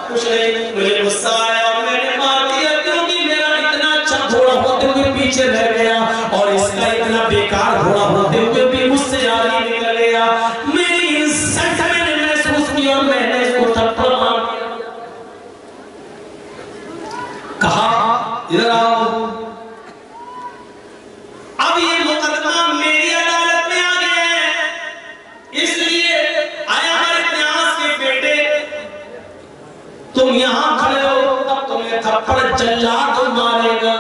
کچھ نہیں، مجھے غصہ آیا اور میں نے مار دیا، کیونکہ میرا اتنا اچھا گھوڑا ہوتے ہوئے پیچھے رہ گیا اور اس کا اتنا بیکار گھوڑا ہوتے ہوئے بھی مجھ سے آگے نکل گیا۔ میری انسلٹ میں نے محسوس کی اور میں نے اس کو تھپڑ مار دیا۔ کہا ادھر آؤ، اب یہ مقدمہ میری عدالت میں آ گیا ہے، اس لیے آیا ہمارے پیاس کے بیٹے تم یہاں کھڑے ہو، اب تمہیں تھپڑ جلاد مارے گا۔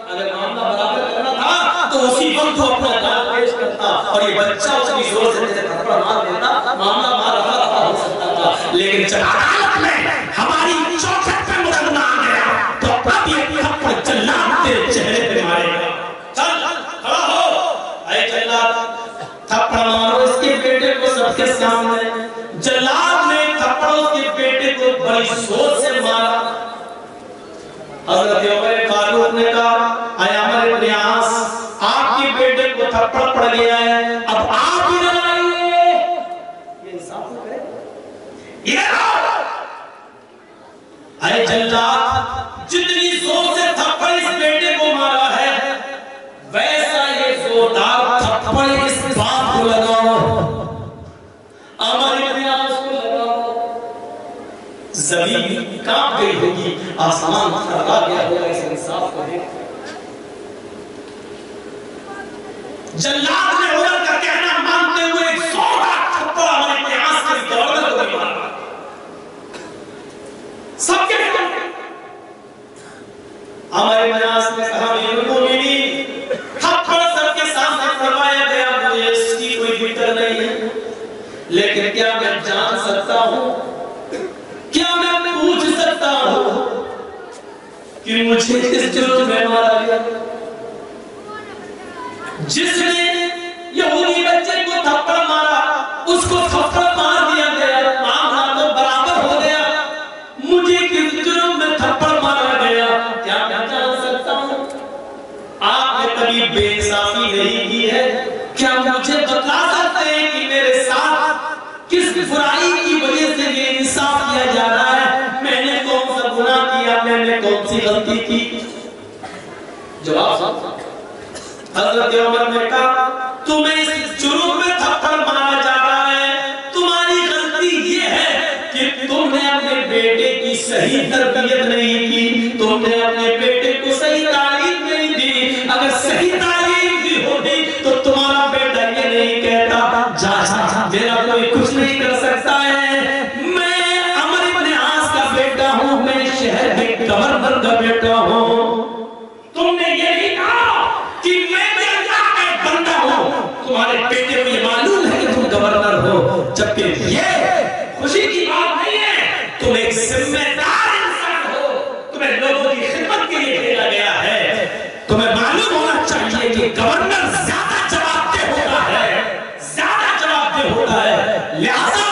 اگر معاملہ برابر کرنا تھا تو اسی وقت وہ اپنا دال پیش کرتا اور یہ بچہ اس کی زور سے تھپڑ مار دیتا، معاملہ مار رہا ہو سکتا تھا۔ لیکن جب عدالت میں ہماری چوکھٹ پہ مقدمہ آ گیا تو اب یہ تھپڑ جلاد تیرے چہرے پہ مارے گا۔ چل کھڑا ہو، اے جلاد تھپڑ مارو اس کے بیٹے کو سب کے سامنے۔ جلاد نے تھپڑ اس کے بیٹے کو بڑی زور سے مارا۔ حضرت عمر فاروق نے کہا اے عمر بن عاص، آپ کے بیٹے کو تھپڑ پڑ گیا ہے، اب آپ ہی لڑائیے۔ یہ انصاف نہ کرے، ادھر آؤ۔ اے جلاد، جتنی زور سے تھپڑ اس بیٹے کو مارا ہے ویسا یہ زوردار تھپڑ اس باپ کو لگاؤ، عمر بن عاص کو لگاؤ۔ زمین کانپ گئی ہوگی، آسمان تھرا گیا ہوگا اس انصاف کو دیکھ۔ جلاد نے عمر کا کہنا مانتے ہوئے ایک زوردار تھپڑ عمر بن عاص کے گردن کو بھی مارا۔ سب کے عمر بن عاص نے کہا امیر المومنین، تھپڑ سب کے سامنے پڑھوایا گیا، مجھے اس کی کوئی فکر نہیں ہے، لیکن کیا میں جان سکتا ہوں، کیا میں پوچھ سکتا ہوں کہ مجھے کس جرم میں مارا گیا؟ جس نے یہودی بچے کو تھپڑ مارا اس کو تھپڑ مار دیا گیا، معاملہ تو برابر ہو گیا، مجھے کس جرم میں تھپڑ مارا گیا کیا میں جان سکتا ہوں؟ آپ نے کبھی بے انصافی نہیں کی ہے، کیا مجھے بتا سکتے ہیں کہ میرے ساتھ کس برائی کی وجہ سے یہ انصاف کیا جا رہا ہے؟ میں نے کون سا گناہ کیا، میں نے کون سی غلطی کی؟ جواب حضرت عمر نے کہا تمہیں اس جرم میں تھپڑ مارا جا رہا ہے، تمہاری غلطی یہ ہے کہ تم نے اپنے بیٹے کی صحیح تربیت نہیں کی، تم نے اپنے بیٹے کو صحیح تعلیم نہیں دی۔ اگر صحیح تعلیم دی ہوتی تو تمہارا بیٹا یہ نہیں کہتا جا میرا کوئی کچھ نہیں کر سکتا ہے، میں عمر بن عاص کا بیٹا ہوں، میں شہر کے گورنر کا بیٹا ہوں۔ تم نے یہ بھی کہا کہ میں اللہ کا ایک بندہ ہوں، تمہارے بیٹے کو یہ معلوم ہے کہ تم گورنر ہو، جبکہ یہ خوشی کی بات نہیں ہے، تم ایک ذمہ دار انسان ہو، تمہیں لوگوں کی خدمت کے لیے بھیجا گیا ہے، تمہیں معلوم ہونا چاہیے کہ گورنر زیادہ جواب دہ ہوتا ہے، زیادہ جواب دہ ہوتا ہے، لہذا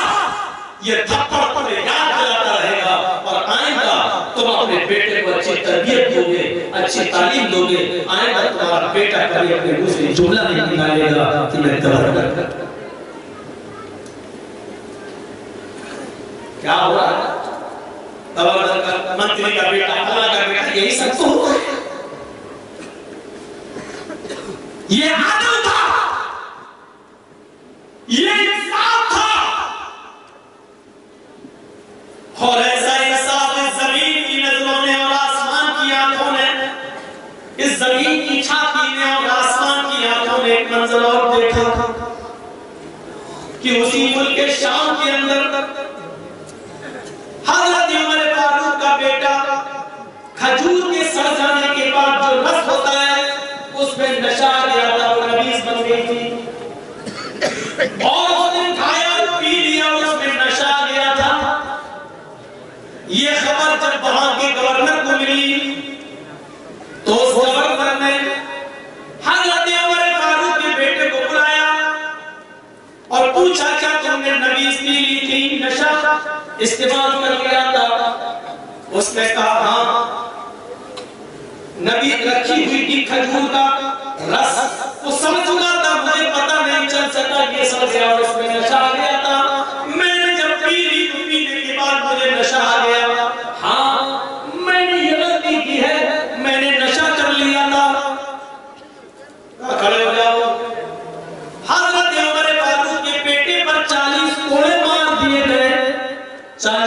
یہ تھپڑ تمہیں یاد دلاتا رہے گا اور آئندہ تم اپنے بیٹے کو اچھی تربیت دو گے، اچھی تعلیم دو گے، آئندہ تمہارا بیٹا کبھی اپنے منہ سے جملہ نہیں نکالے گا کہ میں گورنر کا۔ کیا ہو رہا ہے؟ گورنر کا، منتری کا بیٹا، فلاں کا بیٹا، یہی سب تو ہوتا ہے۔ یہ عدل تھا، یہ انصاف تھا، اور ایسا انصاف اس زمین کی نظروں نے اور آسمان کی آنکھوں نے، اس زمین کی چھاتی نے اور آسمان کی آنکھوں نے ایک منظر اور دیکھا کہ اسی ملک شام کے اندر حضرت عمر فاروق کا بیٹا کھجور کے سڑ جانے کے بعد جو رس ہوتا ہے اس میں نشہ آ گیا تھا، وہ نبیز بن گئی تھی اور اس نے کھایا پی لیا، اس میں نشہ آ گیا تھا۔ یہ خبر جب وہاں کے گورنر کو ملی تو اس گورنر نے حضرت عمر فاروق کے بیٹے کو بلایا اور پوچھا کیا تم نے نبیز پی لی تھی، نشہ استعمال کر لیا تھا؟ اس نے کہا ہاں، نبی رکھی ہوئی تھی کھجور کا رس، وہ سمجھ چکا تھا، مجھے پتہ نہیں چل سکتا یہ سمجھ گیا اور اس میں نشہ آ گیا تھا، میں نے جب پی لی تو پینے کے بعد مجھے نشہ آ گیا۔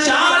4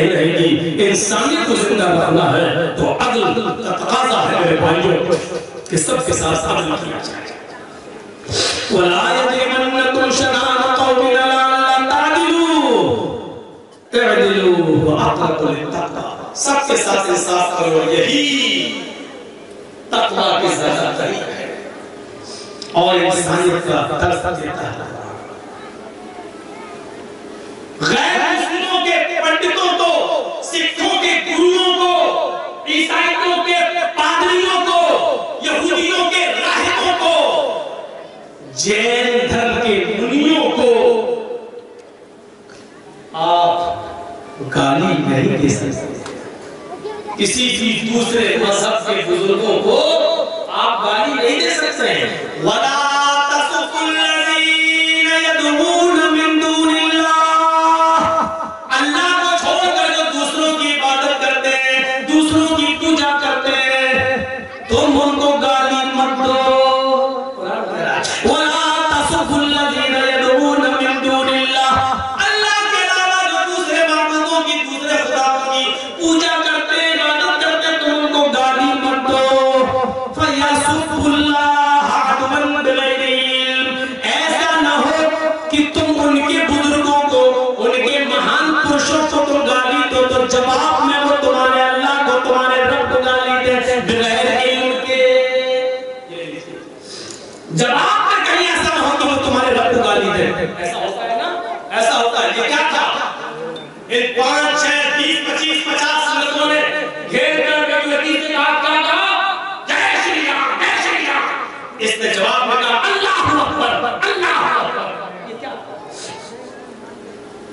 نہیں رہے گی. انسانیت کو زندہ رکھنا ہے تو عدل کا تقاضا ہے میرے بھائیوں کہ سب کے ساتھ عدل کیا جائے. وَلَا يَجْرِمَنَّكُمْ شَنَآنُ قَوْمٍ أَلَّا تَعْدِلُوا اعْدِلُوا هُوَ أَقْرَبُ لِلتَّقْوَىٰ. سب کے ساتھ انصاف کرو، یہی تقویٰ کی زیادہ طریق ہے اور انسانیت کا درس دیتا ہے. غیر مسلموں کے پنڈتوں کو، سکھوں کے گروؤں کو، عیسائیوں کے پادریوں کو، یہودیوں کے راہبوں کو، جین دھرم کے منیوں کو آپ گالی نہیں دے سکتے. کسی بھی دوسرے مذہب کے بزرگوں کو آپ گالی نہیں دے سکتے ہیں. وَلَا تَسُبُّوا الَّذِينَ يَدْعُونَ مِن دُونِ اللَّهِ. اللہ کو چھوڑ کر جو دوسروں کی عبادت کرتے ہیں، دوسروں کی پوجا کرتے ہیں، تم ان کو گالی مت دو. وَلَا تَسُبُّوا الَّذِينَ يَدْعُونَ مِن دُونِ اللَّهِ. اللہ کے علاوہ جو دوسرے معبودوں کی، دوسرے خداؤں کی پوجا کرتے ہیں، عبادت کرتے ہیں، تم ان کو گالی مت دو. فَيَسُبُّوا اللَّهَ عَدْوًا بِغَيْرِ عِلْمٍ. ایسا نہ ہو کہ تم ان کے بزرگوں کو، ان کے مہان پرشوں کو تم گالی دو تو جواب میں وہ تمہارے اللہ کو، تمہارے رب کو گالی دے بغیر علم کے. جواب میں کہیں ایسا نہ ہو کہ وہ تمہارے رب کو گالی دے. ایسا ہوتا ہے نا، ایسا ہوتا ہے. یہ کیا تھا؟ ان 5 6 20 25 50 سنتوں نے گھیر کر کے لطیف سے کہا، کیا کہا؟ جے شری رام، جے شری رام. اس نے جواب میں کہا اللہ اکبر، اللہ اکبر. یہ کیا تھا؟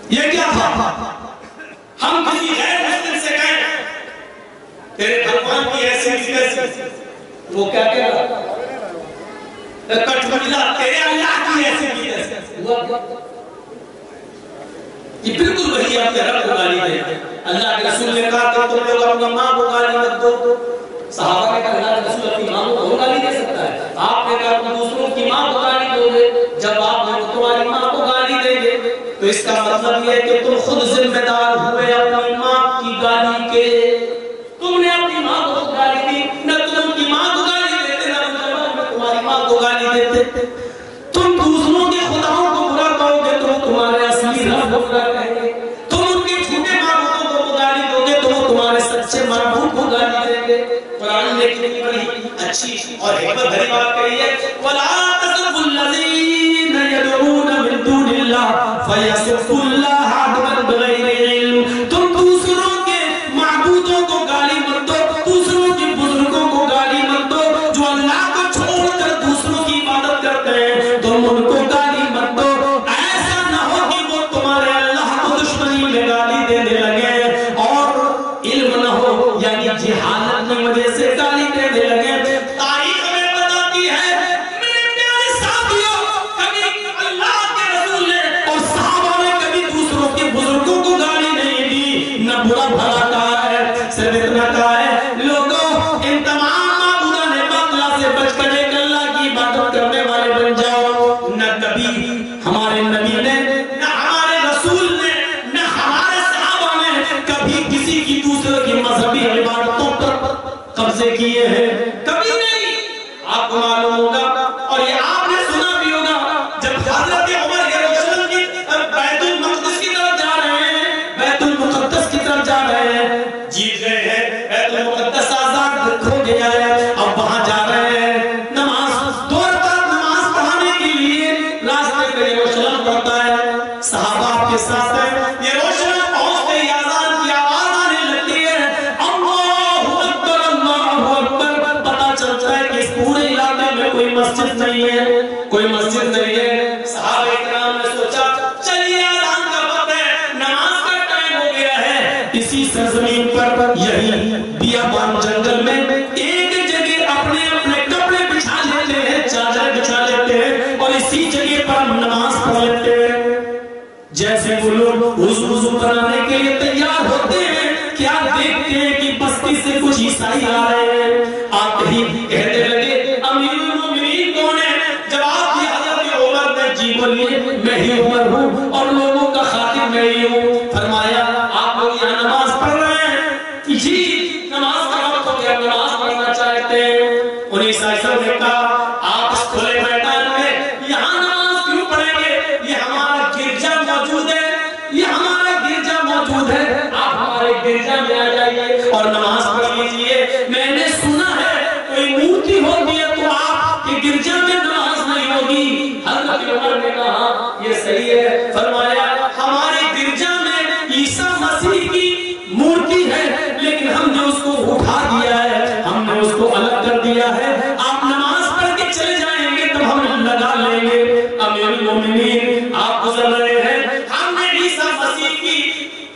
یہ کیا تھا؟ ہم کسی غیر مسلم سے کہیں تیرے بھگوان کی ایسی کیسی، وہ کیا کہہ رہا؟ کٹ ملا تیرے اللہ کی ایسی کیسی. یہ بالکل وہی آپ کے رب کو گالی دے. اللہ کے رسول نے کہا کہ تم لوگ اپنی ماں کو گالی مت دو. صحابہ نے کہا اللہ کے رسول اپنی ماں کو گالی دے سکتا ہے؟ آپ نے کہا تم دوسروں کی ماں کو گالی دو گے. جب آپ نے تمہاری ماں کو گالی دیں گے تو اس کا مطلب یہ ہے کہ تم خود ذمہ دار ہوئے اپنی ماں کی گالی کے. تم نے اپنی ماں کو خود گالی دی، نہ تم کی ماں کو گالی دیتے، نہ تمہاری ماں کو گالی دیتے. تم دوسروں کے خداؤں کو برا کہو گے تو وہ تمہارے اصلی رب کو برا کہیں گے. تم ان کے جھوٹے معبودوں کو گالی دو گے تو وہ تمہارے سچے معبود کو گالی دیں گے. قرآن نے کتنی بڑی اچھی اور حکمت بھری بات کہی ہے. وَلَا تَسُبُّوا الَّذِينَ يَدْعُونَ مِن دُونِ اللَّهِ فَيَسُبُّوا اللَّهَ عَدْوًا بِغَيْرِ عِلْمٍ. تم دوسروں کے معبودوں کو گالی مت دو، دوسروں کے بزرگوں کو گالی مت دو. جو اللہ کو چھوڑ کر دوسروں کی عبادت کرتے ہیں تم ان کو گالی مت دو. ایسا نہ ہو کہ وہ تمہارے اللہ کو دشمنی میں گالی دینے لگے اور علم نہ ہو، یعنی جہالت کی وجہ سے گالی دینے لگے. تاریخ ہمیں بتاتی ہے میرے پیارے ساتھیوں، کبھی اللہ کے رسول نے اور صحابہ نے کبھی دوسروں کے بزرگوں کو گالی نہیں دی، نہ برا بھلا کہا ہے. صرف اتنا کہا ہے لوگوں ان تمام معبودان باطلا سے بچ کر ایک اللہ کی عبادت کرنے والے بن جاؤ. نہ کبھی ہمارے نبی نے، نہ ہمارے رسول نے، نہ ہمارے صحابہ نے کبھی کسی کی دوسرے کی مذہبی عبادتوں پر قبضے کیے ہیں، کبھی نہیں. آپ کو معلوم ہوگا اور یہ آپ نے سنا بھی ہوگا، جب حضرت عمر یروشلم کی بیت المقدس کی طرف جا رہے ہیں، بیت المقدس کی طرف جا رہے ہیں، جیت گئے ہیں، بیت المقدس آزاد ہو گیا ہے، اب وہاں جا رہے ہیں نماز، 2 رکعت نماز پڑھانے کے لیے راستے پہ یروشلم پڑتا ہے. صحابہ آپ کے ساتھ ہیں. یروشلم پہنچتے ہی آزان کی آواز آنے لگتی ہے، اللہ اکبر اللہ اکبر. پتا چلتا ہے کہ اس پورے علاقے میں کوئی مسجد نہیں ہے، کوئی مسجد نہیں ہے. صحابہ اکرام نے سوچا چلیے آزان کا وقت ہے، نماز کا ٹائم ہو گیا ہے. اسی سرزمین پر یہی بیابان جنگل میں ایک جگہ اپنے اپنے کپڑے بچھا لیتے ہیں، چادر بچھا لیتے ہیں اور اسی جگہ پر نماز پڑھ لیتے ہیں. جیسے وہ لوگ وضو کرانے کے لیے تیار ہوتے ہیں، کیا دیکھتے ہیں کہ بستی سے کچھ عیسائی آ رہے ہیں. آتے ہی کہنے لگے امیر المومنین کون ہے؟ جواب دیا حضرت عمر نے، جی بولیے میں ہی عمر ہوں اور لوگوں کا خاتم میں ہی ہوں. فرمایا آپ لوگ یہاں نماز اور نماز پڑھ لیجئے. میں نے سنا ہے کوئی مورتی ہوتی ہے تو آپ کے گرجا میں نماز نہیں ہوگی. حضرت عمر نے کہا یہ صحیح ہے. فرمایا ہمارے گرجا میں عیسیٰ مسیح کی مورتی ہے لیکن ہم نے اس کو اٹھا دیا ہے, ہم نے اس کو الگ کر دیا ہے. آپ نماز پڑھ کے چلے جائیں گے تو ہم لگا لیں گے. امیر المومنین آپ گزر رہے ہیں, ہم نے عیسیٰ مسیح کی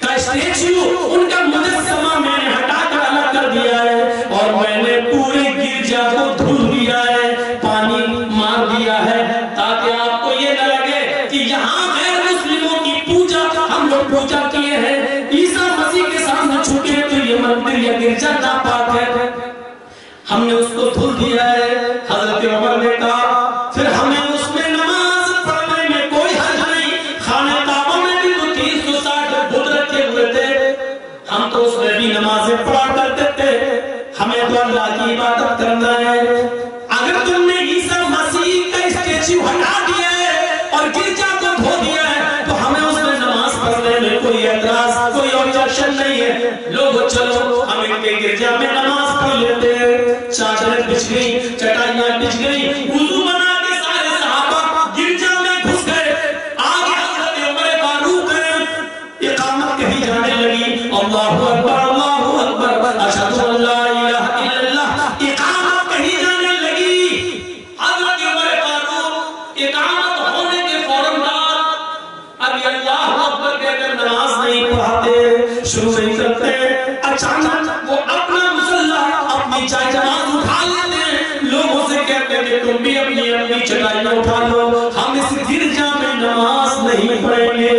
کا اسٹیچو, ان کا مجسمہ میں نے ہٹا کر الگ کر دیا ہے اور میں نے پورے گرجا کو دھل دیا ہے, پانی مار دیا ہے تاکہ آپ کو یہ نہ لگے کہ یہاں غیر مسلموں کی پوجا ہم لوگ پوجا کیے ہیں, عیسیٰ مسیح کے سامنے چھوٹے تو یہ مندر یا گرجا ناپاک ہے. ہم نے اس کو دھل دیا ہے. حضرت عمر نے کہا پھر ہمیں اس میں نماز پڑھنے میں کوئی حرج نہیں. خانہ کعبہ میں بھی تو 360 بت رکھے ہوئے تھے, ہم تو اس میں بھی نمازیں پڑھا کرتے تھے. ہمیں تو اللہ کی عبادت کرنا ہے. اگر تم نے عیسیٰ مسیح کا اسٹیچو ہٹا دیا ہے اور گرجا کو دھو دیا ہے تو ہمیں اس میں نماز پڑھنے میں کوئی اعتراض, کوئی آبجیکشن نہیں ہے. لوگوں چلو ہم ان کے گرجا میں نماز پڑھ لیتے ہیں. چادریں بچھ گئی, چٹائیاں بچھ گئی, وضو بنا کے سارے صحابہ گرجا میں گھس گئے. آگے حضرت عمر فاروق اقامت کہی جانے لگی, اللہ اکبر اللہ اکبر اشہد ان لا الہ الا اللہ, اقامت کہی جانے لگی. حضرت عمر فاروق اقامت ہونے کے فوراً بعد ابھی اللہ اکبر کہہ کر نماز نہیں پڑھاتے, شروع نہیں کرتے. اچانک وہ اپنا مصلی اپنی چائے جماعت اٹھا لیتے ہیں, لوگوں سے کہتے ہیں کہ تم بھی اپنی چٹائیاں اٹھا لو, ہم اس گرجا میں نماز نہیں پڑھیں گے.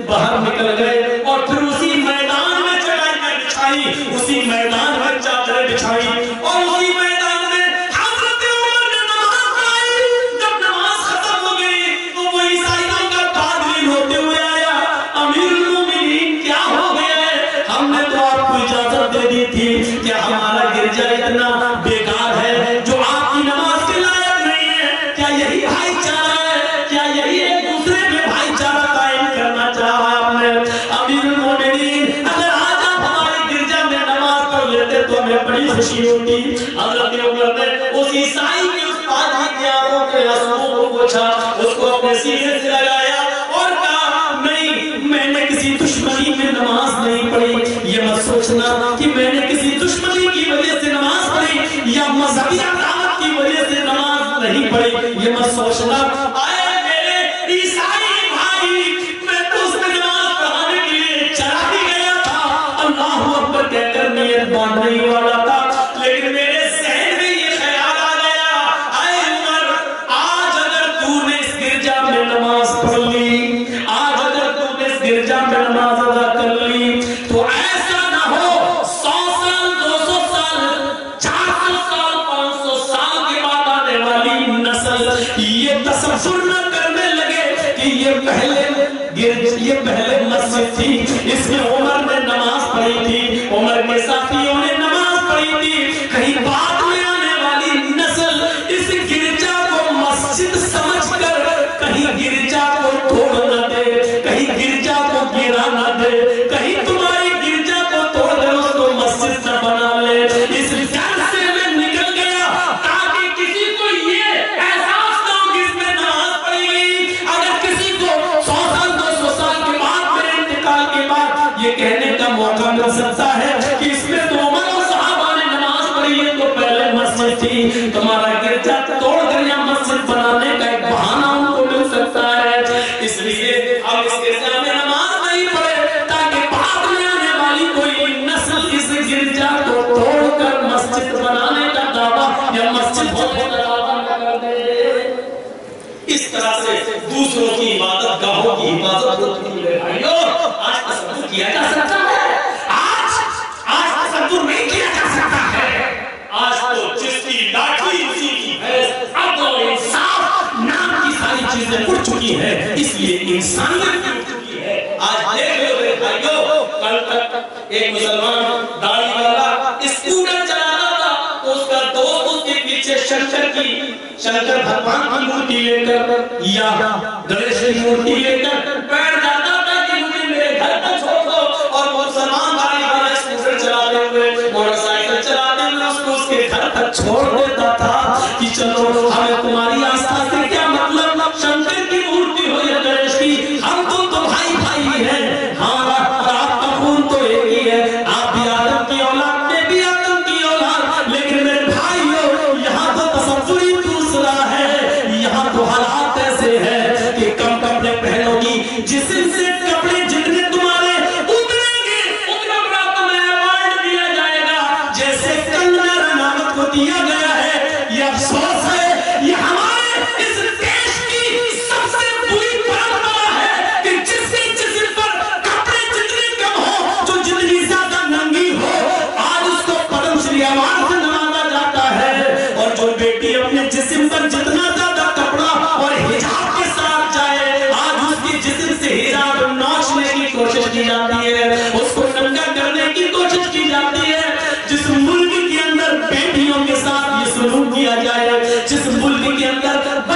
باہر نکل گئے اور پھر اسی میدان میں چٹائیاں بچھائی, اسی میدان میں چادریں بچھائی اور اسی میدان میں حضرت عمر نے نماز پڑھائی. جب نماز ختم ہو گئی تو وہ عیسائیوں کا پادری ہوتے ہوئے آیا, امیر المومنین کیا ہو گیا ہے, ہم نے تو آپ کو اجازت دے دی تھی کہ ہمارا گرجا اتنا بیکار ہے جو آپ کی نماز کے لائق نہیں ہے. کیا یہی بھائی چارہ ہے, کیا یہی ایک دوسرے میں بھائی چارہ قائم کرنا چاہا آپ نے؟ امیر المومنین اگر آج آپ ہماری گرجا میں نماز پڑھ لیتے تو ہمیں بڑی خوشی ہوتی. حضرت عمر نے اس عیسائی کے اس پادری کے آنکھوں کے آنسوؤں کو پوچھا, اس کو اپنے سینے سے لگایا اور کہا نہیں, میں نے کسی دشمنی میں نماز نہیں پڑھی. یہ مت سوچنا کہ میں نے کسی دشمنی کی وجہ سے نماز پڑھی یا مذہبی عداوت کی وجہ سے نماز نہیں پڑھی. یہ مت سوچنا آئے میرے عیسائی بھائی, میں تو اس میں نماز پڑھانے کے لیے چلا ہی گیا تھا, اللہ اکبر کہہ کر نیت باندھنے ہی والا تھا, لیکن میرے ذہن میں یہ خیال آ گیا, اے عمر آج اگر تو نے اس گرجا میں نماز پڑھ لی, آج اگر تو نے اس گرجا میں نماز ادا کر لی تو ایسا نہ ہو 100 سال 200 سال 400 سال 500 سال کے بعد آنے والی نسل یہ تصور نہ کرنے لگے کہ یہ پہلے مسجد تھی, اس میں عمر نے نماز پڑھی تھی, عمر کے ساتھیوں نے نماز پڑھی تھی. کہیں بعد میں آنے والی نسل اس گرجا کو مسجد سمجھ کر کہیں گرجا کو توڑ نہ دے, کہیں گرجا کو گرا نہ دے, کہیں تمہاری گرجا کو توڑ کر اس کو مسجد نہ بنا لے. اس ڈر سے میں نکل گیا تاکہ کسی کو یہ احساس نہ ہو کہ اس میں نماز پڑھی گئی. اگر کسی کو 100 سال 200 سال کے بعد میرے انتقال کے بعد یہ کہنے کا موقع مل سکتا ہے کہ اس میں تو عمر اور صحابہ نے نماز پڑھی ہے تو پہلے مسجد تھی, تمہارا گرجا توڑ کر یا مسجد بنانے کا ایک بہانہ ان کو مل سکتا ہے. اس لیے ہم اس گرجا میں نماز نہیں پڑھے تاکہ بعد میں آنے والی کوئی نسل اس گرجا کو توڑ کر مسجد بنانے کا دعویٰ یا مسجد ہونے کا دعویٰ نہ کر دے. اس طرح سے دوسروں کی عبادت گاہوں کی حفاظت ہوتی ہے. بھائیو آج تصور کیا جا سکتا ہے, آج تصور نہیں کیا جا سکتا ہے. آج تو جس کی لاٹھی اسی کی حیث عدل و انصاف نام کی ساری چیزیں اٹھ چکی ہے, اس لیے انسانیت بھی اٹھ چکی ہے. آج دیکھ لو میرے بھائیو, کل تک ایک مسلمان داڑھی والا اسکوٹر چلا رہا تھا, تو اس کا دوست اس کے پیچھے شنکر بھگوان کی مورتی لے کر یا گنیش کی مورتی لے کر بیٹھ جاتا تھا کہ مجھے میرے گھر پر چھوڑ دو, اور وہ مسلمان داڑھی والا اسکوٹر چلا رہے ہوئے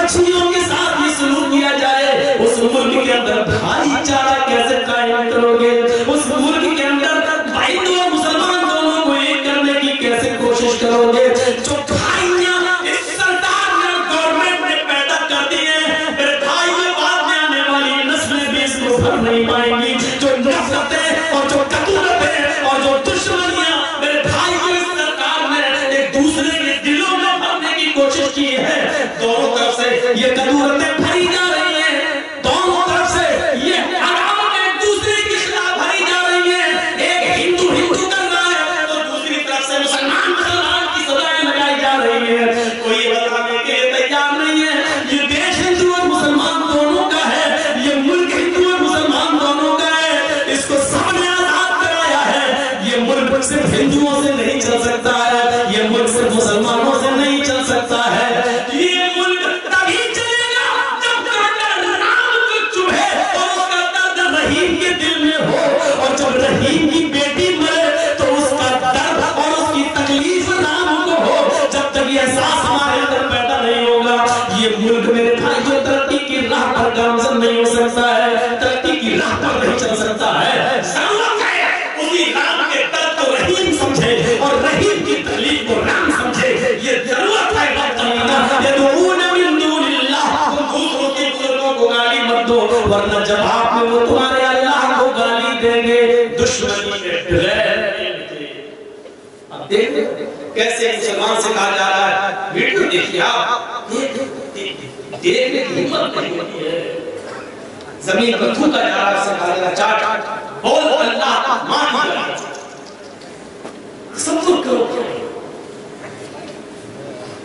بچیوں کے ساتھ یہ سلوک کیا جائے، اس ملک کے اندر بھائی چارہ کیسے قائم کرو گے؟ اس ملک کے اندر ہندو اور مسلمان دونوں کو ایک کرنے کی کیسے کوشش کرو گے؟ جو بھائیاں اس سرکار نے گورنمنٹ نے پیدا کر دی ہیں، میرے بھائی کے بعد میں آنے والی نسلیں بھی اس کو بھر نہیں پائیں گی۔ جو نفرتیں اور جو کتورتیں اور جو دشمنیاں میرے بھائی کو اس سرکار نے ایک دوسرے کے دلوں میں بھرنے کی کوشش کی ہے، دونوں طرف سے یہ کتورتیں بھری جا رہی ہیں، دونوں طرف سے یہ عداوت ایک دوسرے کے خلاف بھری جا رہی ہے۔ ایک ہندو ہندو کر رہا ہے تو دوسری طرف سے مسلمان مسلمان کی سزائیں لگائی جا رہی ہیں۔ کوئی یہ بتانے کے لیے تیار نہیں ہے یہ دیش ہندو اور مسلمان دونوں کا ہے، یہ ملک ہندو اور مسلمان دونوں کا ہے، اس کو سب نے آزاد کرایا ہے۔ یہ ملک صرف ہندوؤں سے نہیں چل سکتا ہے، یہ ملک صرف مسلمانوں سے نہیں چل سکتا ہے، یہ ملک تبھی چلے گا جب تک رام کو چبھے اور اس کا درد رحیم کے دل میں ہو، اور جب رحیم کی بیٹی مرے تو اس کا درد اور اس کی تکلیف رام کو ہو۔ جب تک یہ احساس ہمارے اندر پیدا نہیں ہوگا یہ ملک میرے بھائیوں ترقی کی راہ پر گامزن نہیں ہو سکتا ہے، ترقی کی راہ پر نہیں چل سکتا ہے۔ ضرورت ہے اسی رام کے درد کو رحیم سمجھے اور رحیم کی تکلیف کو رام سمجھے، یہ ضرورت ہے وقت نہیں۔ یدعون من دون اللہ، تم دوسروں کے بزرگوں کو گالی مت دو ورنہ جب آپ میں وہ تمہارے اللہ کو گالی دیں گے دشمنی کے بغیر۔ اب دیکھیں کیسے مسلمان سے کہا جا رہا ہے، ویڈیو دیکھیے آپ، دیکھنے کی ہمت نہیں ہوتی ہے، زمین پر تھوکا جا رہا ہے، سے کہا جا رہا ہے چاٹ بول اللہ مان جا، تصور کرو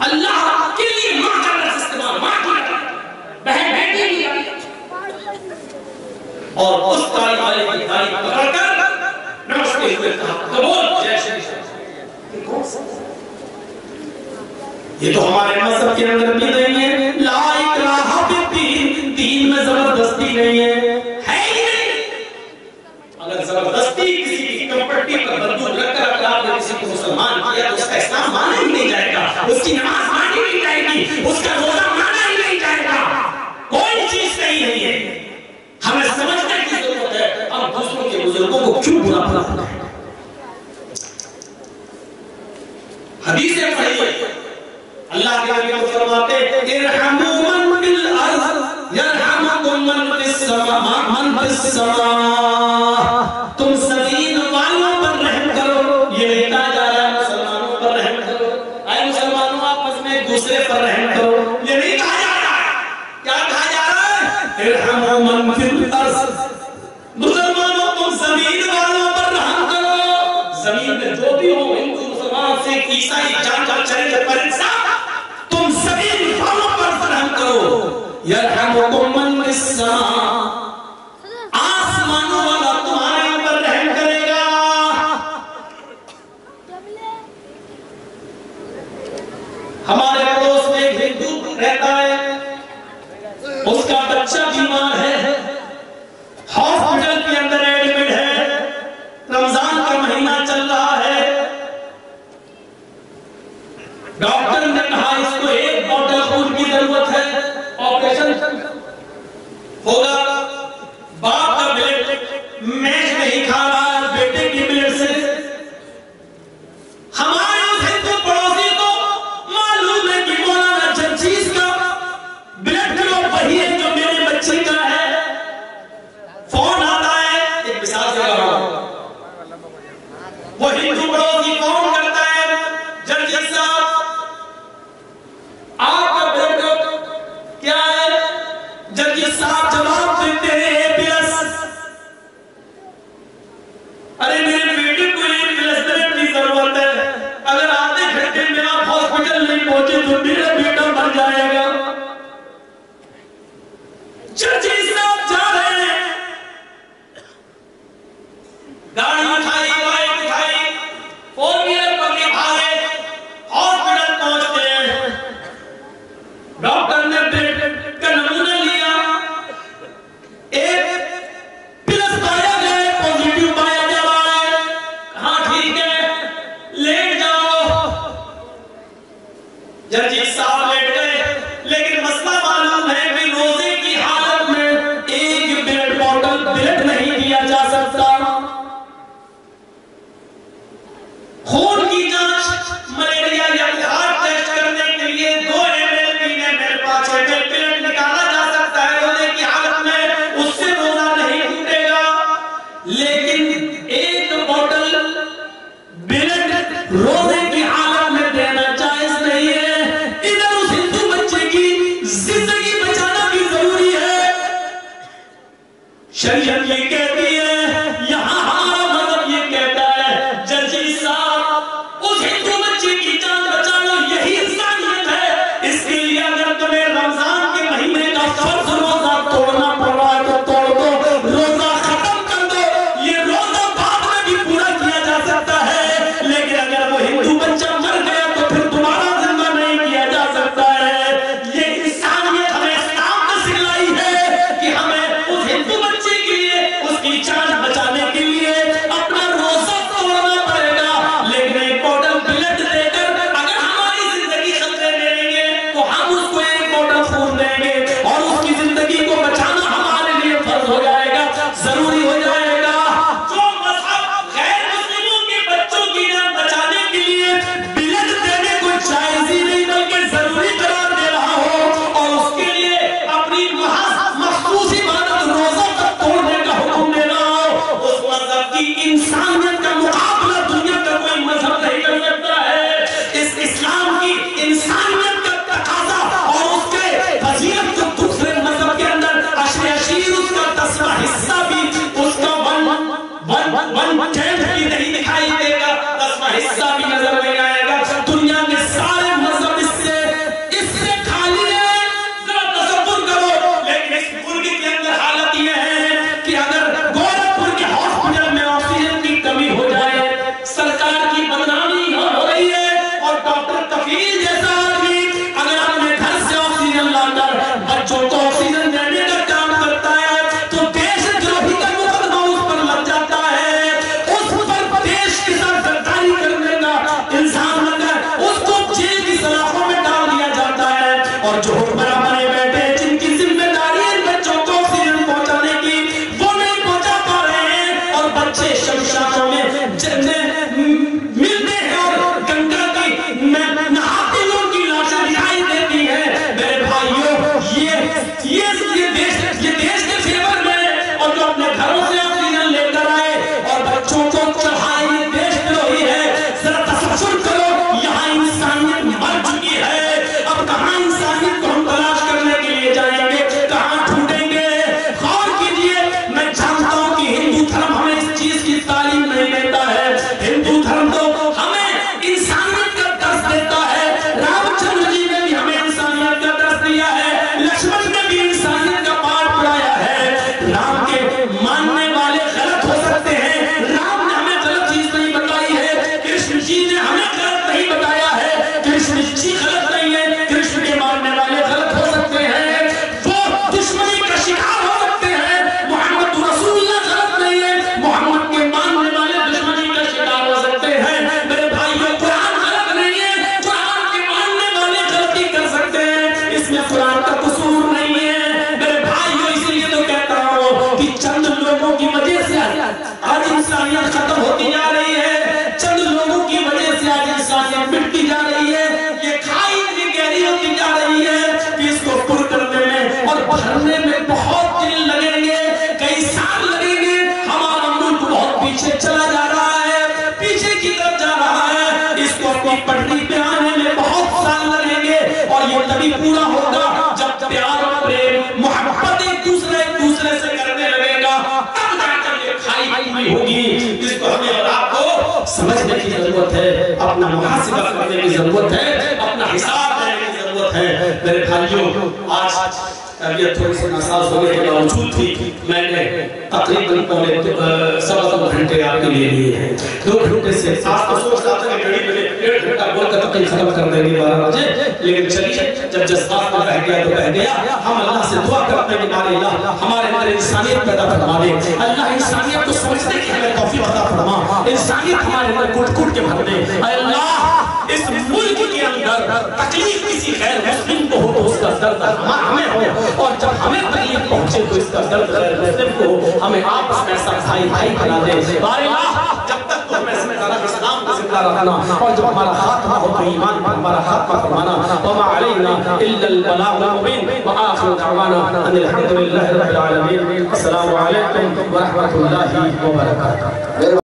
اللہ کے لیے ماں کا لفظ استعمال، ماں کی بہن بیٹی کی، اور اس داڑھی والے کی داڑھی پکڑ کر نمستے ہوئے کہا قبول جے شری شری۔ یہ تو ہمارے مذہب کے اندر بھی نہیں ہے، لا اکراہ فی الدین، دین میں زبردستی نہیں ہے، ہے ہی نہیں۔ اگر زبردستی کسی کی کمپٹی پر بندوق رکھ کر اگر آپ نے کسی کو مسلمان کیا تو اس کا اسلام مانا ہی نہیں جائے گا، اس کی نماز مانی نہیں جائے گی، اس کا روزہ مانا ہی نہیں جائے گا، کوئی چیز صحیح نہیں ہے۔ ہمیں سمجھنے کی ضرورت ہے ہم دوسروں کے بزرگوں کو کیوں برا بھلا ہے۔ حدیثیں پڑھیے، اللہ کے نبی فرماتے ارحموا من فی الارض یرحمکم من فی السماء، تم زمین والوں پر رحم کرو، یہ نہیں کہا جا رہا ہے مسلمانوں پر رحم کرو، اے مسلمانوں آپس میں ایک دوسرے پر رحم کرو، یہ نہیں کہا جا رہا ہے۔ کیا کہا جا رہا ہے؟ ارحموا من فی الارض، مسلمانوں تم زمین والوں پر رحم کرو، زمین میں جو بھی ہو ہندو مسلمان سکھ عیسائی جانور چرند پرند تم زمین والوں پر رحم کرو، یرحمکم من فی السماء، آسمانوں والا تمہارے اوپر رحم کرے گا۔ ہمارے پڑوس میں ایک ہندو رہتا ہے، اس کا بچہ بیمار ہے، ہاسپٹل کے اندر ایڈمٹ ہے، رمضان کا مہینہ چل رہا ہے، ڈاکٹر نے کہا اس کو ایک بوتل خون کی ضرورت ہے، آپریشن ہوگا۔ باپ کا بلڈ میچ نہیں کھا رہا ہے بیٹے کی بلڈ سے، ہمارے اس ہندو پڑوسی کو معلوم ہے کہ مولانا جرجیز کا بلڈ گروپ وہی ہے جو میرے بچے کا ہے، فون آتا ہے، ایک مثال دے رہا ہوں، وہ ہندو پڑوسی فون کرتا ہے، جرجیز صاحب آپ کا بلڈ گروپ کیا ہے؟ جرجیز صاحب جواب دیتے ہیں اے پلس۔ ارے میرے بیٹے کو اے پلس بلڈ کی ضرورت ہے، اگر آدھے گھنٹے میں آپ ہاسپٹل نہیں پہنچے تو میرا بیٹا مر جائے گا۔ جرجیز صاحب جا رہے ہیں، گاڑی اٹھائی، بائک اٹھائی، فور ویلر پر کے بھاگے، ہاسپٹل پہنچتے ہیں، ڈاکٹر نے بلڈ کا نمونہ لیا، ایک پلس پایا گیا، پوزیٹیو پایا جا رہا ہے، ہاں ٹھیک ہے لیٹ جاؤ۔ جرجیز صاحب لیٹ گئے، لیکن مسئلہ لیکن ایک بوتل بلڈ روزے کی حالت میں دینا جائز نہیں ہے. ادھر اس ہندو بچے کی زندگی بچانا بھی ضروری ہے. شریعت یہ کہتی ہے, یہاں ہمارا مذہب یہ کہتا ہے ججی صاحب اس ہندو بچے کی جان بچانا یہی انسانیت ہے. اس کے لیے اگر تمہیں رمضان کے مہینے کا فرض روزہ توڑنا پڑ رہا ہے تو توڑ دو, روزہ ختم کر دو. یہ روزہ بعد میں بھی پورا کیا جا سکتا ہے, لیکن اگر وہ ہندو بچہ مر گیا تو پھر دوبارہ زندہ نہیں کیا جا سکتا ہے. یہ انسانیت ہمیں اسلام نے سکھلائی ہے کہ ہمیں اس ہندو بچے کے لیے اس کی جان بچانے کے لیے اپنا روزہ توڑنا پڑے گا. لیکن ایک بوتل بلڈ دے کر اگر ہماری زندگی خطرے میں رہیں گے تو ہم اس کو ایک بوتل خون دیں گے اور اس کی زندگی کو بچانا ہمارے لیے فرض ہو جائے گا, ضروری ہو جائے گا. جو مذہب غیر مسلموں کے بچوں کی جان بچانے کے لیے بلڈ دینے کو جائز ہی نہیں بلکہ ضروری قرار دے رہا ہو اور اس کے لیے اپنی مخصوص عبادت روزہ تک توڑنے کا حکم دے رہا ہو, اس مذہب کی انسانیت کا مقابلہ دنیا کا کوئی مذہب نہیں کر سکتا ہے. اس اسلام کی انسانیت کا تقاضا اور اس کے فضیلت کو دوسرے مذہب کے اندر اشیر اس کا 10واں حصہ بھی اس کا 1/10 بھی نہیں دکھائی دے گا, 10واں حصہ بھی نظر نہیں آئے گا. دنیا کے سارے مذہب اس سے خالی ہے, ذرا تصور کرو. لیکن اس ملک کے اندر حالت یہ ہے کہ اگر گورکھپور کے ہاسپٹل میں آکسیجن کی کمی ہو جائے, سرکار کی بدنامی ہو رہی ہے اور ڈاکٹر کفیل جیسا آدمی اگر اپنے گھر سے آکسیجن لا کر بچوں کو آکسیجن دینے کا کام کرتا ہے تو دیش دروہی کا مقدمہ اس پر لگ جاتا ہے. اس پر دیش کے ساتھ غداری کرنے کا الزام لگا, اس کو جیل کی سلاخوں میں ڈال دیا جاتا ہے. اور جو حکمراں بنے بیٹھے ہیں جن کی ذمہ داری ہے بچوں کو آکسیجن پہنچانے کی, وہ نہیں پہنچا پا رہے ہیں اور بچے شمشانوں میں ملتے ہیں اور گنگا کی نہاتے ان کی لاشیں دکھائی دیتی ہیں. میرے بھائیوں, یہ دیش کے فیور میں اور جو اپنے گھروں سے آکسیجن لے کر آئے اور بچوں کو چڑھائے, یہ دیش دروہی ہے. ذرا تصور کرو, یہاں انسانیت مر چکی ہے. اب کہاں انسانیت کو ہم تلاش کرنے کے لیے جائیں گے, کہاں ڈھونڈیں گے؟ غور کیجئے. میں جانتا ہوں کہ ہندو دھرم ہمیں اس چیز کی تعلیم نہیں دیتا ہے. ہندو دھرم تو ہمیں انسانیت کا درس دیتا ہے. رام چندر جی نے بھی ہمیں انسانیت کا درس دیا ہے, لکشمن نے بھی انسانیت کا پاٹ پڑھایا ہے. رام کے ماننے والے غلط ہو سکتے ہیں, رام نے ہمیں غلط چیز نہیں بتائی ہے. کرشن جی نے ہمیں غلط نہیں بتایا ہے, کرشن جی غلط نہیں ہے. کرشن کے ماننے والے غلط ہو سکتے ہیں, وہ دشمنی کا شکار ہو سکتے ہیں. محمد رسول اللہ غلط نہیں ہے, محمد کے ماننے والے دشمنی کا شکار ہو سکتے ہیں. میرے بھائیوں, قرآن غلط نہیں ہے, قرآن کے ماننے والے غلطی کر سکتے ہیں, اس میں قرآن کا قصور نہیں ہے. میرے بھائیوں, اس لیے تو کہتا ہوں کہ چند لوگوں کی وجہ سے آج انسانیت ختم ہوتی جا رہی ہے, چند لوگوں کی وجہ سے آج انسانیت مٹتی جا رہی ہے. یہ کھائی اتنی گہری ہوتی جا رہی ہے کہ اس کو پر کرنے میں اور بھرنے میں بہت دن لگیں گے, کئی سال لگیں گے. ہمارا ملک بہت پیچھے چلا جا رہا ہے, پیچھے کی طرف جا رہا ہے. اس کو اپنی پٹری پہ آنے میں بہت سال لگیں گے اور یہ تبھی پورا ہوگا جب پیار اور پریم محبت ایک دوسرے سے کرنے لگے گا, تب جا کر یہ کھائی پوری ہوگی. اس کو ہمیں اور آپ کو سمجھنے کی ضرورت ہے, اپنا محاسبہ کرنے کی ضرورت ہے, اپنا حساب کرنے کی ضرورت ہے. میرے بھائیوں, آج طبیعت تھوڑی سی ناساز ہونے کے باوجود بھی میں نے تقریباً 2.25 گھنٹے آپ کے لیے لیے ہیں. 2 گھنٹے سے آپ کو سوچ رہا تھا کہ گھڑی میں 1.5 گھنٹہ بول کر تقریب ختم کر دیں گے 12 بجے, لیکن چلیے جب جذبات میں بہ گیا تو بہ گیا. ہم اللہ سے دعا کرتے ہیں کہ اللہ ہمارے اندر انسانیت پیدا فرما دے. اللہ انسانیت کو سمجھنے کی ہمیں توفیق عطا فرما, انسانیت ہمارے اندر کٹ کٹ کے بھر دے. اے اللہ, اس ملک کے اندر تکلیف کسی غیر مسلم کو ہو تو اس کا درد ہمیں ہو, اور جب ہمیں تکلیف پہنچے تو اس کا درد غیر مسلم کو ہو. ہمیں آپس میں ایسا بھائی بھائی بنا دے. بارے اللہ, جب تک تو ہمیں اس میں دارا اسلام کو زندہ رکھنا, اور جب ہمارا خاتمہ ہو تو ایمان پر ہمارا خاتمہ فرمانا. وما علینا الا البلاغ المبین, وآخر دعوانا ان الحمد للہ رب العالمین. السلام علیکم ورحمۃ اللہ وبرکاتہ۔